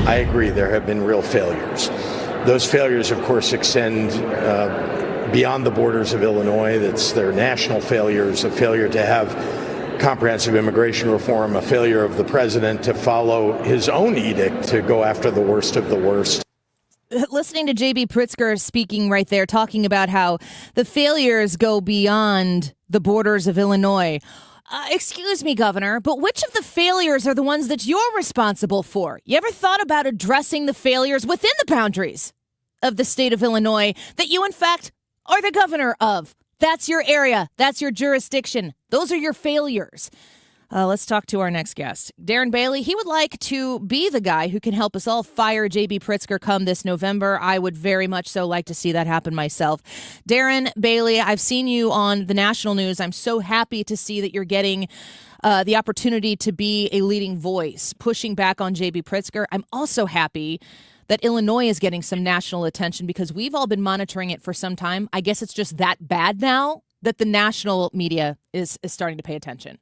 I agree, there have been real failures. Those failures, of course, extend beyond the borders of Illinois. They're national failures, a failure to have comprehensive immigration reform, a failure of the president to follow his own edict to go after the worst of the worst. Listening to JB Pritzker speaking right there, talking about how the failures go beyond the borders of Illinois. Excuse me, Governor, but which of the failures are the ones that you're responsible for? You ever thought about addressing the failures within the boundaries of the state of Illinois that you, in fact, are the governor of? That's your area. That's your jurisdiction. Those are your failures. Let's talk to our next guest. Darren Bailey, he would like to be the guy who can help us all fire JB Pritzker come this November. I would very much so like to see that happen myself. Darren Bailey, I've seen you on the national news. I'm so happy to see that you're getting the opportunity to be a leading voice, pushing back on JB Pritzker. I'm also happy that Illinois is getting some national attention because we've all been monitoring it for some time. I guess it's just that bad now that the national media is starting to pay attention.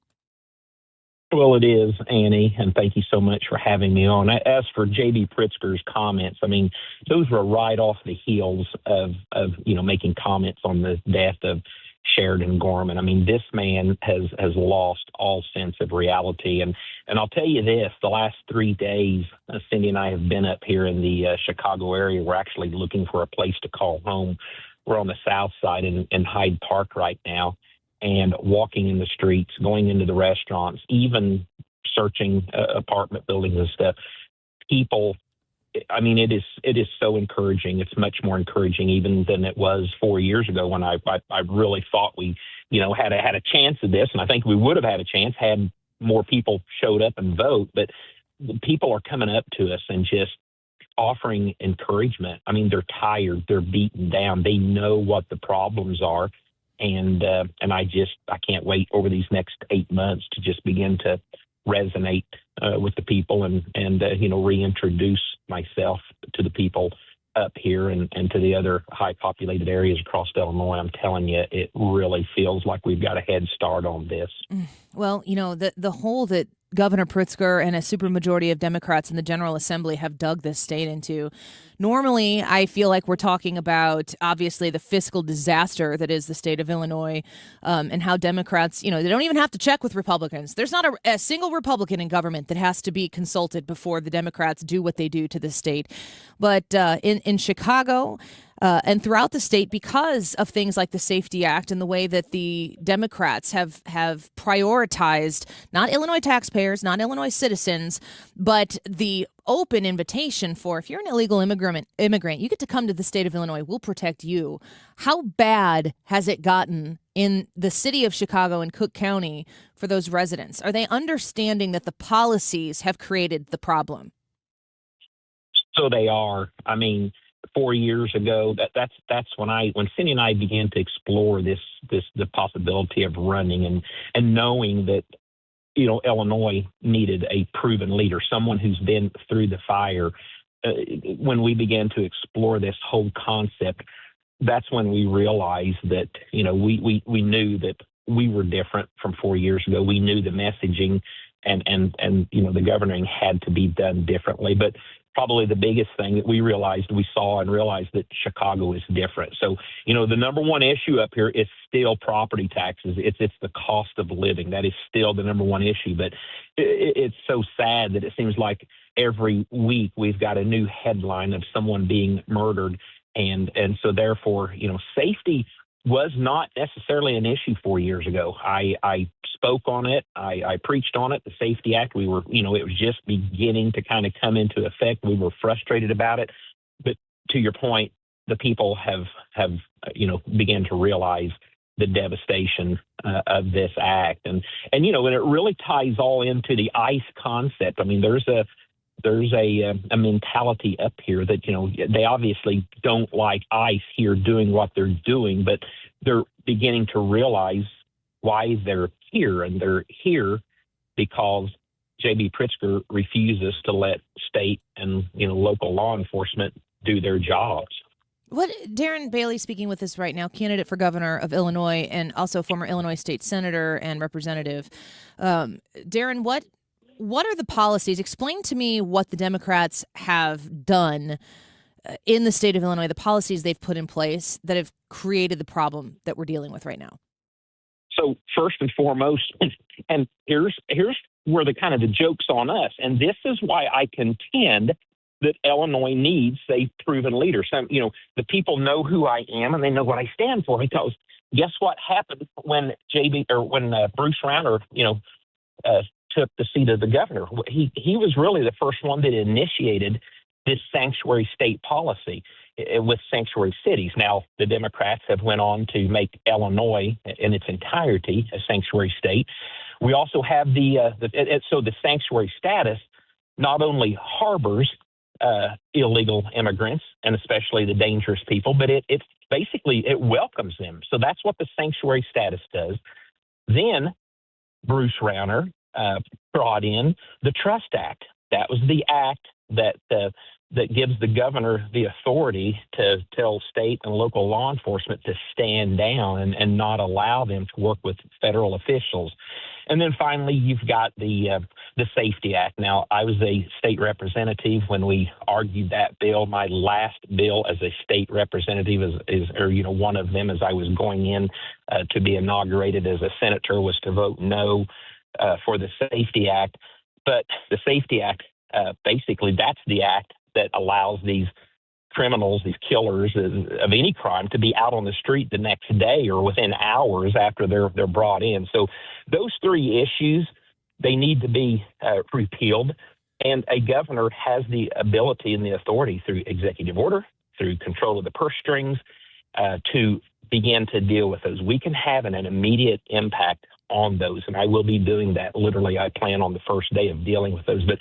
Well, it is, Annie, and thank you so much for having me on. As for J.B. Pritzker's comments, I mean, those were right off the heels of making comments on the death of Sheridan Gorman. I mean, this man has lost all sense of reality. And I'll tell you this, the last 3 days, Cindy and I have been up here in the Chicago area. We're actually looking for a place to call home. We're on the south side in Hyde Park right now. And walking in the streets, going into the restaurants, even searching apartment buildings and stuff, people, I mean, it is so encouraging. It's much more encouraging even than it was 4 years ago when I really thought we, had a chance of this. And I think we would have had a chance had more people showed up and vote. But people are coming up to us and just offering encouragement. I mean, they're tired. They're beaten down. They know what the problems are. And I can't wait over these next 8 months to just begin to resonate with the people and reintroduce myself to the people up here and to the other high populated areas across Illinois. I'm telling you, it really feels like we've got a head start on this. Well, the hole that Governor Pritzker and a supermajority of Democrats in the General Assembly have dug this state into. Normally, I feel like we're talking about, obviously, the fiscal disaster that is the state of Illinois and how Democrats, they don't even have to check with Republicans. There's not a single Republican in government that has to be consulted before the Democrats do what they do to the state. But in Chicago, and throughout the state, because of things like the Safety Act and the way that the Democrats have prioritized not Illinois taxpayers, not Illinois citizens, but the open invitation for if you're an illegal immigrant, you get to come to the state of Illinois. We'll protect you. How bad has it gotten in the city of Chicago and Cook County for those residents? Are they understanding that the policies have created the problem? So they are. I mean, 4 years ago, that's when Cindy and I began to explore the possibility of running and knowing that Illinois needed a proven leader, someone who's been through the fire. When we began to explore this whole concept, that's when we realized that we knew that we were different from 4 years ago. We knew the messaging and the governing had to be done differently, but probably the biggest thing that we saw that Chicago is different. So, the number one issue up here is still property taxes. It's the cost of living. That is still the number one issue. But it's so sad that it seems like every week we've got a new headline of someone being murdered. And so therefore, safety was not necessarily an issue 4 years ago. I spoke on it. I preached on it. The Safety Act, it was just beginning to kind of come into effect. We were frustrated about it. But to your point, the people have began to realize the devastation of this act. And it really ties all into the ICE concept. I mean, there's a mentality up here that, they obviously don't like ICE here doing what they're doing, but they're beginning to realize why they're here. And they're here because JB Pritzker refuses to let state and, local law enforcement do their jobs. What Darren Bailey speaking with us right now, candidate for governor of Illinois and also former Illinois state senator and representative. Darren, what what are the policies? Explain to me what the Democrats have done in the state of Illinois, the policies they've put in place that have created the problem that we're dealing with right now. So first and foremost, and here's where the joke's on us, and this is why I contend that Illinois needs a proven leader. So, the people know who I am and they know what I stand for, because guess what happened when Bruce Rauner, took the seat of the governor? He was really the first one that initiated this sanctuary state policy with sanctuary cities. Now, the Democrats have went on to make Illinois in its entirety a sanctuary state. We also have the sanctuary status not only harbors illegal immigrants and especially the dangerous people, but it basically welcomes them. So that's what the sanctuary status does. Then Bruce Rauner brought in the Trust Act. That was the act that gives the governor the authority to tell state and local law enforcement to stand down and not allow them to work with federal officials. And then finally, you've got the Safety Act. Now, I was a state representative when we argued that bill. My last bill as a state representative one of them as I was going in to be inaugurated as a senator was to vote no for the Safety Act. But the Safety Act, basically, that's the act that allows these criminals, these killers of any crime, to be out on the street the next day or within hours after they're brought in. So those three issues, they need to be repealed. And a governor has the ability and the authority through executive order, through control of the purse strings, to begin to deal with those. We can have an immediate impact on those, and I will be doing that. Literally, I plan on the first day of dealing with those. But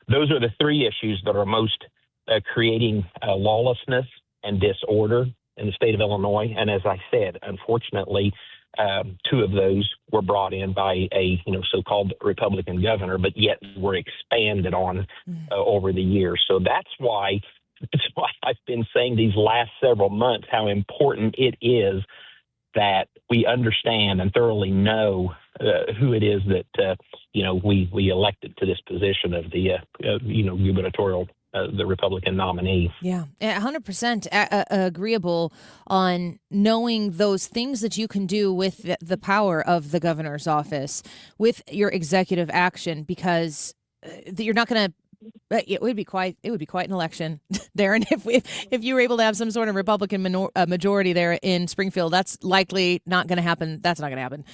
those are the three issues that are most creating lawlessness and disorder in the state of Illinois. And as I said, unfortunately, two of those were brought in by a so-called Republican governor, but yet were expanded on over the years. So that's why I've been saying these last several months how important it is that we understand and thoroughly know who it is that we elected to this position of the gubernatorial, the Republican nominee. Yeah, 100% agreeable on knowing those things that you can do with the power of the governor's office, with your executive action, because you're not going to. It would be quite an election, Darren, if you were able to have some sort of Republican majority there in Springfield. That's likely not going to happen. That's not going to happen.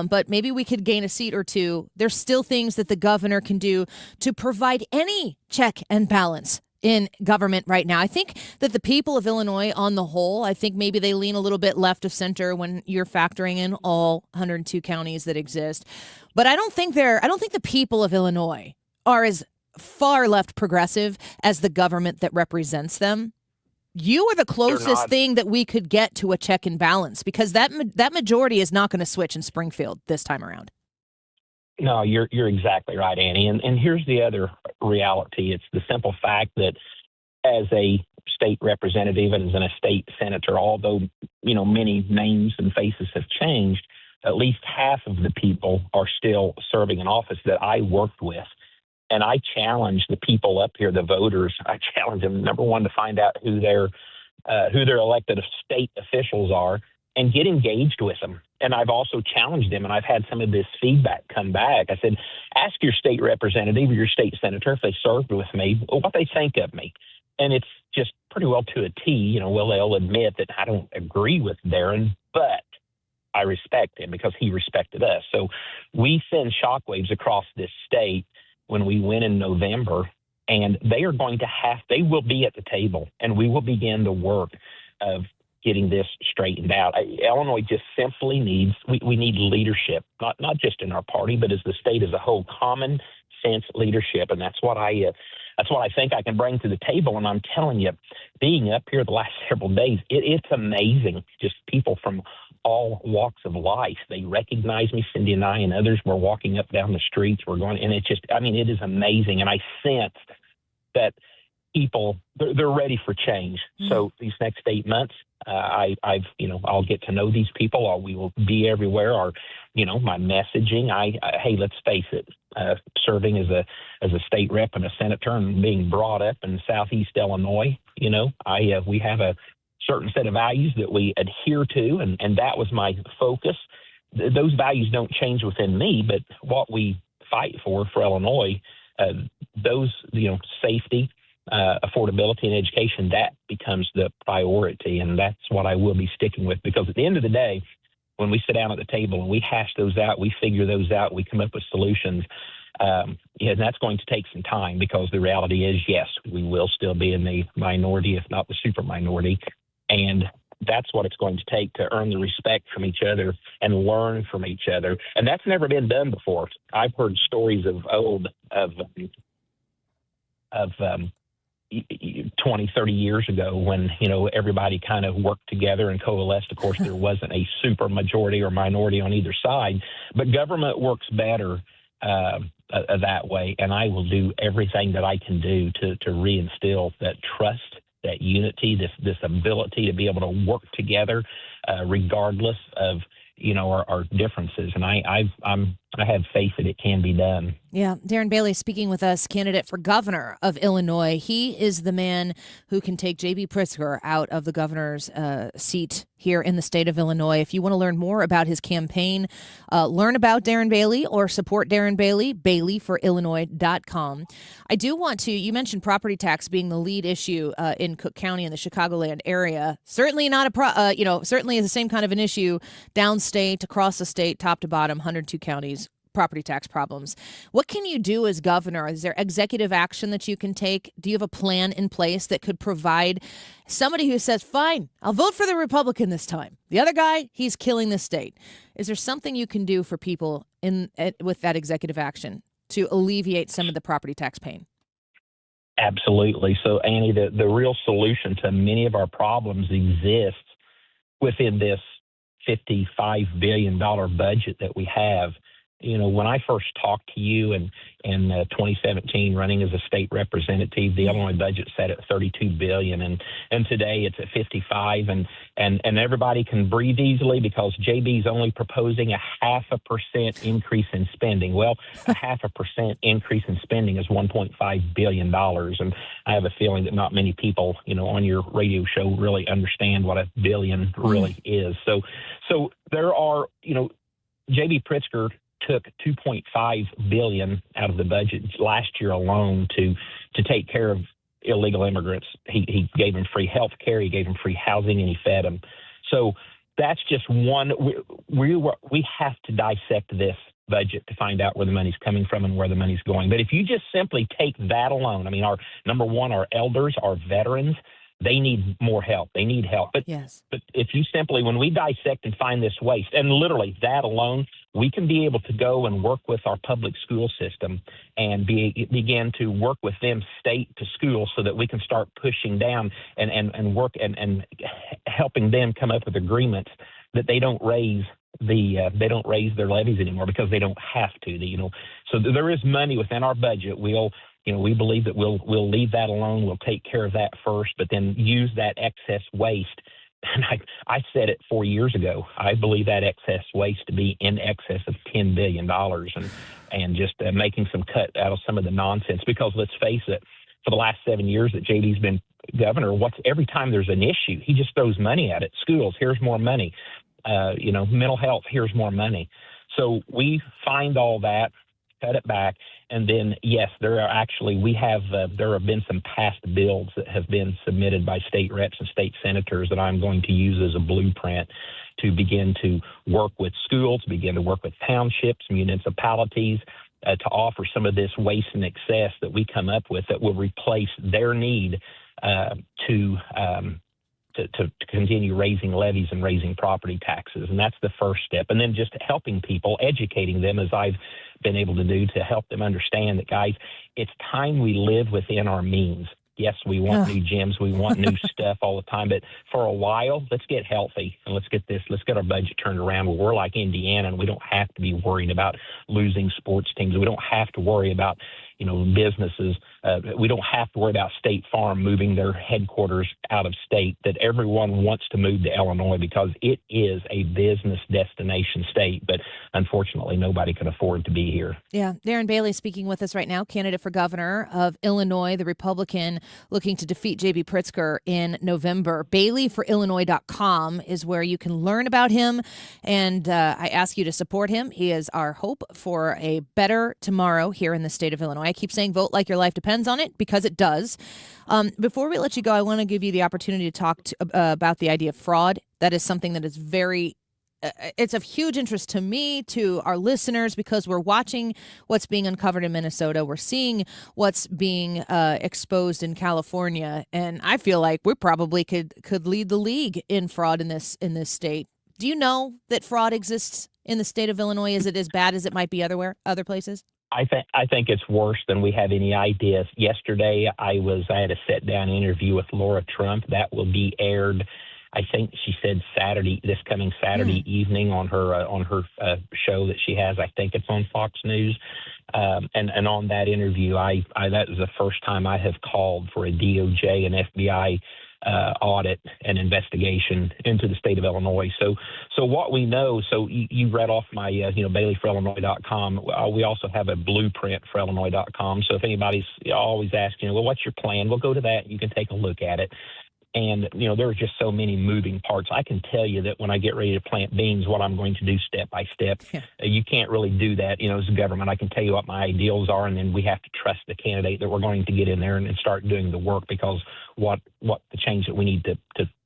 But maybe we could gain a seat or two. There's still things that the governor can do to provide any check and balance in government right now. I think that the people of Illinois on the whole, I think maybe they lean a little bit left of center when you're factoring in all 102 counties that exist. But I don't think the people of Illinois are as far left progressive as the government that represents them. You are the closest thing that we could get to a check and balance, because that majority is not going to switch in Springfield this time around. No, you're exactly right, Annie. And here's the other reality. It's the simple fact that as a state representative and as a state senator, although, many names and faces have changed, at least half of the people are still serving in office that I worked with. And I challenge the people up here, the voters. I challenge them, number one, to find out who their elected state officials are and get engaged with them. And I've also challenged them, and I've had some of this feedback come back. I said, ask your state representative or your state senator, if they served with me, what they think of me. And it's just pretty well to a T. They'll admit that I don't agree with Darren, but I respect him because he respected us. So we send shockwaves across this state when we win in November, and they will be at the table, and we will begin the work of getting this straightened out. Illinois just simply needs leadership, not just in our party, but as the state as a whole, common sense leadership. And that's what I think I can bring to the table. And I'm telling you, being up here the last several days, it's amazing. Just people from all walks of life. They recognize me, Cindy and I and others. We're walking up down the streets. We're going, and it is amazing. And I sense that people, they're ready for change. So these next 8 months, I'll get to know these people. We will be everywhere. My messaging. Hey, let's face it. Serving as a state rep and a senator and being brought up in Southeast Illinois, we have a certain set of values that we adhere to, and that was my focus. Those values don't change within me, but what we fight for Illinois, safety, affordability, and education, that becomes the priority, and that's what I will be sticking with, because at the end of the day, when we sit down at the table and we hash those out, we figure those out, we come up with solutions, and that's going to take some time, because the reality is, yes, we will still be in the minority, if not the super minority, and that's what it's going to take to earn the respect from each other and learn from each other. And that's never been done before. I've heard stories of 20, 30 years ago when, everybody kind of worked together and coalesced. Of course, there wasn't a super majority or minority on either side, but government works better that way. And I will do everything that I can do to reinstill that trust, that unity, this ability to be able to work together, regardless of our differences. And I have faith that it can be done. Yeah, Darren Bailey speaking with us, candidate for governor of Illinois. He is the man who can take JB Pritzker out of the governor's seat here in the state of Illinois. If you want to learn more about his campaign, learn about Darren Bailey or support Darren Bailey, baileyforillinois.com. I do want to, you mentioned property tax being the lead issue in Cook County and the Chicagoland area. Certainly not certainly is the same kind of an issue downstate, across the state, top to bottom, 102 counties. Property tax problems. What can you do as governor? Is there executive action that you can take? Do you have a plan in place that could provide somebody who says, fine, I'll vote for the Republican this time. The other guy, he's killing the state. Is there something you can do for people with that executive action to alleviate some of the property tax pain? Absolutely. So, Annie, the real solution to many of our problems exists within this $55 billion budget that we have. When I first talked to you in 2017, running as a state representative, the Illinois budget set at $32 billion, and today it's at $55, and everybody can breathe easily because JB's only proposing a 0.5% increase in spending. Well, a 0.5% increase in spending is $1.5 billion, and I have a feeling that not many people, on your radio show really understand what a billion really is. So there are, JB Pritzker took $2.5 billion out of the budget last year alone to take care of illegal immigrants. He gave them free health care, he gave them free housing, and he fed them. So that's just one. We have to dissect this budget to find out where the money's coming from and where the money's going. But if you just simply take that alone, our number one, our elders, our veterans, they need more help. They need help. But yes. But if you simply, when we dissect and find this waste, and literally that alone, we can be able to go and work with our public school system and begin to work with them state to school so that we can start pushing down and work and helping them come up with agreements that they don't raise their levies anymore because they don't have to. So there is money within our budget. We believe that we'll leave that alone. We'll take care of that first, but then use that excess waste. And I said it 4 years ago. I believe that excess waste to be in excess of $10 billion and just making some cut out of some of the nonsense. Because let's face it, for the last 7 years that JB's been governor, every time there's an issue, he just throws money at it. Schools, here's more money. Mental health, here's more money. So we find all that, cut it back, and then yes, there have been some past bills that have been submitted by state reps and state senators that I'm going to use as a blueprint to begin to work with schools, begin to work with townships, municipalities, to offer some of this waste and excess that we come up with that will replace their need to continue raising levies and raising property taxes. And that's the first step. And then just helping people, educating them, as I've been able to do, to help them understand that, guys, it's time we live within our means. Yes, we want new gyms, we want new stuff all the time, but for a while, let's get healthy and let's get our budget turned around where we're like Indiana and we don't have to be worried about losing sports teams. We don't have to worry about, businesses we don't have to worry about State Farm moving their headquarters out of state, that everyone wants to move to Illinois because it is a business destination state. But unfortunately, nobody can afford to be here. Yeah. Darren Bailey speaking with us right now, candidate for governor of Illinois, the Republican looking to defeat JB Pritzker in November. BaileyforIllinois.com is where you can learn about him. And I ask you to support him. He is our hope for a better tomorrow here in the state of Illinois. I keep saying vote like your life depends on it because it does. Before we let you go, I want to give you the opportunity to talk about the idea of fraud. That is something that is it's of huge interest to me, to our listeners, because we're watching what's being uncovered in Minnesota. We're seeing what's being exposed in California. And I feel like we probably could lead the league in fraud in this state. Do you know that fraud exists in the state of Illinois? Is it as bad as it might be other places? I think it's worse than we have any idea. Yesterday, I had a sit-down interview with Laura Trump. That will be aired, I think she said this coming Saturday evening on her show that she has. I think it's on Fox News. And on that interview, that was the first time I have called for a DOJ and FBI audit and investigation into the state of Illinois. So what we know, so you read off my, BaileyforIllinois.com. We also have a blueprint for Illinois.com. So if anybody's always asking, well, what's your plan? We'll go to that. You can take a look at it. And, there are just so many moving parts. I can tell you that when I get ready to plant beans, what I'm going to do step by step. Yeah. You can't really do that, as a government. I can tell you what my ideals are, and then we have to trust the candidate that we're going to get in there and start doing the work, because what the change that we need to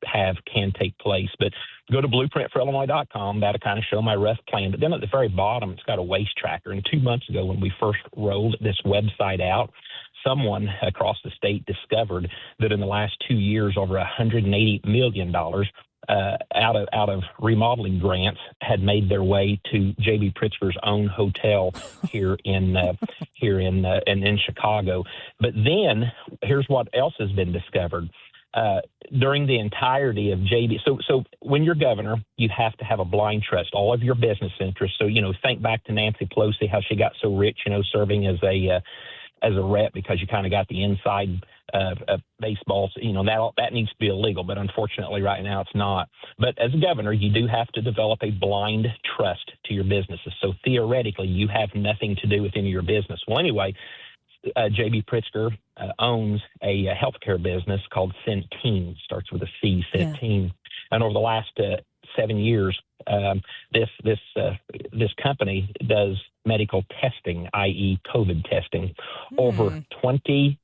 have can take place. But go to blueprintforillinois.com. That'll kind of show my rough plan. But then at the very bottom, it's got a waste tracker. And 2 months ago, when we first rolled this website out, someone across the state discovered that in the last 2 years, over $180 million out of remodeling grants had made their way to JB Pritzker's own hotel here in Chicago. But then here's what else has been discovered. During the entirety of JB, so when you're governor, you have to have a blind trust, all of your business interests. So, think back to Nancy Pelosi, how she got so rich, serving as a rep, because you kind of got the inside baseball. That needs to be illegal, but unfortunately right now it's not. But as a governor, you do have to develop a blind trust to your businesses. So theoretically, you have nothing to do with any of your business. Well, anyway, JB Pritzker owns a healthcare business called Centene, starts with a C, Centene. Yeah. And over the last 7 years, this company does medical testing, i.e. COVID testing. Over $20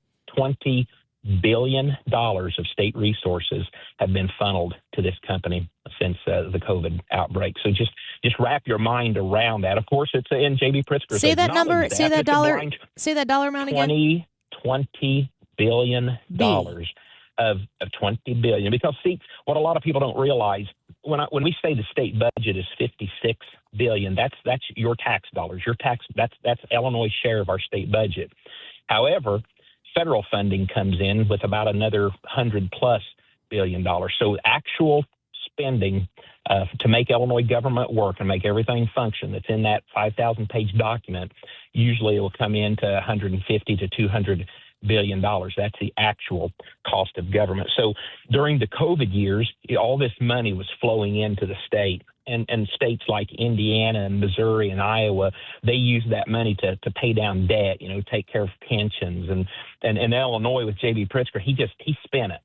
billion of state resources have been funneled to this company since the COVID outbreak. So just wrap your mind around that. Of course, it's in JB Pritzker. Say that number. Say that dollar. Say that dollar amount again. $20 billion of $20 billion. Because see, what a lot of people don't realize, when we say the state budget is $56 billion, that's your tax dollars. That's Illinois' share of our state budget. However, federal funding comes in with about another $100+ billion. So actual spending to make Illinois government work and make everything function that's in that 5,000-page document, usually it will come in to $150 to $200 billion. That's the actual cost of government. So during the COVID years, all this money was flowing into the state. And states like Indiana and Missouri and Iowa, they use that money to pay down debt, take care of pensions. And Illinois with JB Pritzker, he spent it.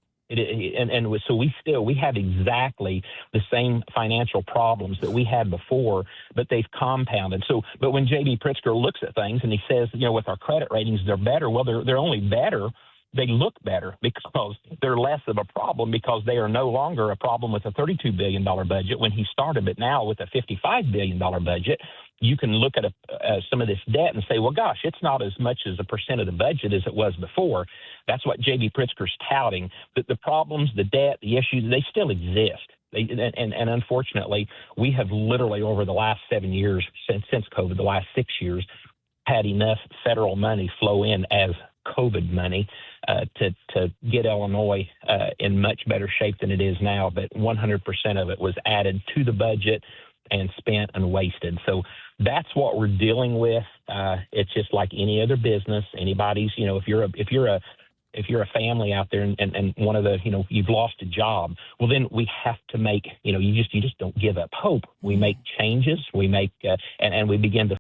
So we have exactly the same financial problems that we had before, but they've compounded. But when JB Pritzker looks at things and he says, with our credit ratings, they're better. Well, they're only better. They look better because they're less of a problem, because they are no longer a problem with a $32 billion budget when he started. But now with a $55 billion budget, you can look at some of this debt and say, well, gosh, it's not as much as a percent of the budget as it was before. That's what JB Pritzker's touting. That the problems, the debt, the issues, they still exist. And unfortunately, we have literally over the last 7 years, since COVID, the last 6 years, had enough federal money flow in as COVID money to get Illinois in much better shape than it is now. But 100% of it was added to the budget and spent and wasted. So that's what we're dealing with. It's just like any other business. Anybody's, if you're a family out there and one of the, you've lost a job, well, then we have to make, you just don't give up hope. We make changes. We make, and we begin to